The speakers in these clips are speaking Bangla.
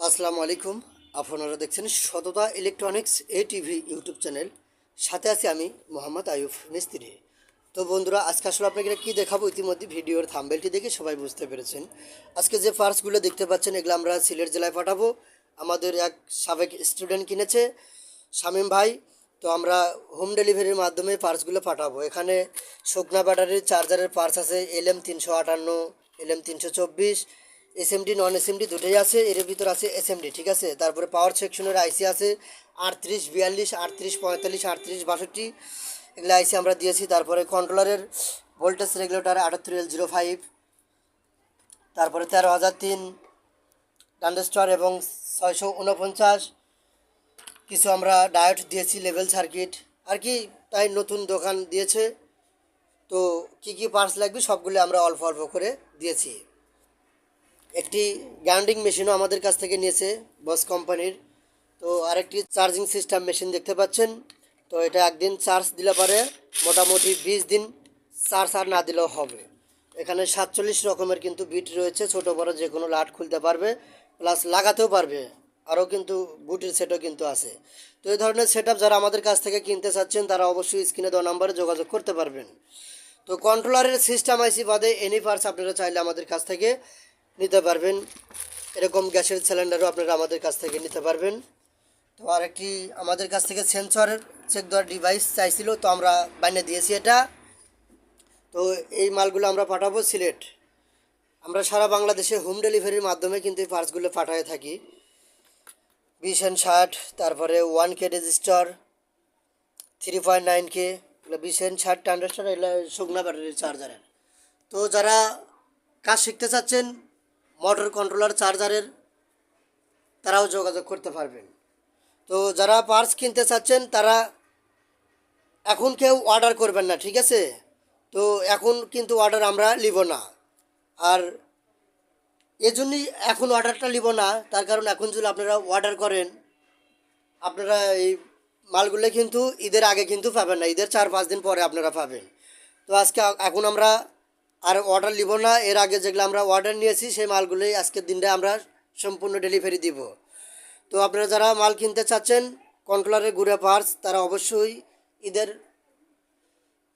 আসসালামু আলাইকুম। আপনারা দেখছেন সততা ইলেকট্রনিক্স টিভি ইউটিউব চ্যানেল। সাথে আছি আমি মোহাম্মদ আয়ুব মিস্ত্রি। তো বন্ধুরা, আজকে আসলে আপনাকে কী দেখাবো ইতিমধ্যে ভিডিওর থাম্বনেলটি দেখে সবাই বুঝতে পেরেছেন। আজকে যে পার্টসগুলো দেখতে পাচ্ছেন এগুলো আমরা সিলেট জেলায় পাঠাবো। আমাদের এক সাবেক স্টুডেন্ট কিনেছে, শামীম ভাই। তো আমরা হোম ডেলিভারির মাধ্যমে পার্টসগুলো পাঠাবো। এখানে শুকনা ব্যাটারির চার্জারের পার্টস আছে, LM358, LM324, এসএমডি নন এসএমডি দুটোই আছে। এর ভিতর আছে এসএমডি, ঠিক আছে। তারপরে পাওয়ার সেকশনের আইসি আছে 3842, 3845, 3862, এগুলো আইসি আমরা দিয়েছি। তারপরে কন্ট্রোলারের ভোল্টেজ রেগুলেটর 78L05, তারপরে 13003 ট্রানজিস্টর এবং 649 কিছু আমরা ডায়োড দিয়েছি, লেভেল সার্কিট আর কি। তাই নতুন দোকান দিয়েছে, তো কি কি পার্টস লাগবে সবগুলো আমরা অল্প অল্প করে দিয়েছি। একটি গ্রাইন্ডিং মেশিনও আমাদের কাছ থেকে নিয়েছে বস কোম্পানির। তো আরেকটি চার্জিং সিস্টেম মেশিন দেখতে পাচ্ছেন। তো এটা একদিন চার্জ দিলে পারে মোটামুটি 20 দিন চার্জ আর না দিলেও হবে। এখানে 47 রকমের কিন্তু বিট রয়েছে, ছোটো বড়ো যে কোনো লাট খুলতে পারবে, প্লাস লাগাতেও পারবে। আরও কিন্তু বুটের সেটও কিন্তু আছে। তো এই ধরনের সেট যারা আমাদের কাছ থেকে কিনতে চাচ্ছেন তারা অবশ্যই স্ক্রিনে দেওয়া নাম্বারে যোগাযোগ করতে পারবেন। তো কন্ট্রোলারের সিস্টেম আইসি বাদে এনি পার্টস আপনারা চাইলে আমাদের কাছ থেকে নিতে পারবেন। এরকম গ্যাসের সিলিন্ডারও আপনারা আমাদের কাছ থেকে নিতে পারবেন। তো আরেকটি আমাদের কাছ থেকে সেন্সরের চেক দেওয়ার ডিভাইস চাইছিল, তো আমরা বানিয়ে দিয়েছি এটা। তো এই মালগুলো আমরা পাঠাবো সিলেট। আমরা সারা বাংলাদেশে হোম ডেলিভারির মাধ্যমে কিন্তু এই পার্টসগুলো পাঠিয়ে থাকি। 20N60, তারপরে 1K register, 3.9K, 20N60 transistor, এগুলো শুকনা ব্যাটারির চার্জারের। তো যারা কাজ শিখতে চাচ্ছেন মোটর কন্ট্রোলার চার্জারের, তারাও যোগাযোগ করতে পারবেন। তো যারা পার্টস কিনতে চাচ্ছেন তারা এখন কেউ অর্ডার করবেন না, ঠিক আছে। তো এখন কিন্তু অর্ডার আমরা নিব না। আর এজন্যই এখন অর্ডারটা নিব না, তার কারণ এখন যদি আপনারা অর্ডার করেন আপনারা এই মালগুলো কিন্তু ঈদের আগে কিন্তু পাবেন না, ঈদের 4-5 দিন পরে আপনারা পাবেন। তো আজকে এখন আমরা আর অর্ডার নিব না। এর আগে যেগুলো আমরা অর্ডার নিয়েছি সেই মালগুলোই আজকের দিনটা আমরা সম্পূর্ণ ডেলিভারি দিব। তো আপনারা যারা মাল কিনতে চাচ্ছেন কন্ট্রোলারের গুঁড়া পার্টস, তারা অবশ্যই ঈদের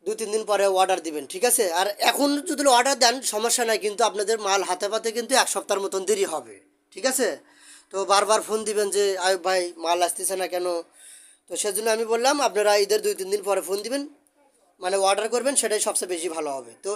2-3 দিন পরে অর্ডার দিবেন, ঠিক আছে। আর এখন যদি অর্ডার দেন সমস্যা নাই, কিন্তু আপনাদের মাল হাতে পাতে কিন্তু 1 সপ্তাহের মতন দেরি হবে, ঠিক আছে। তো বারবার ফোন দিবেন যে আয়ুব ভাই মাল আসতেছে না কেন। তো সেজন্য আমি বললাম আপনারা ঈদের 2-3 দিন পরে ফোন দিবেন, মানে অর্ডার করবেন, সেটাই সবচেয়ে বেশি ভালো হবে। তো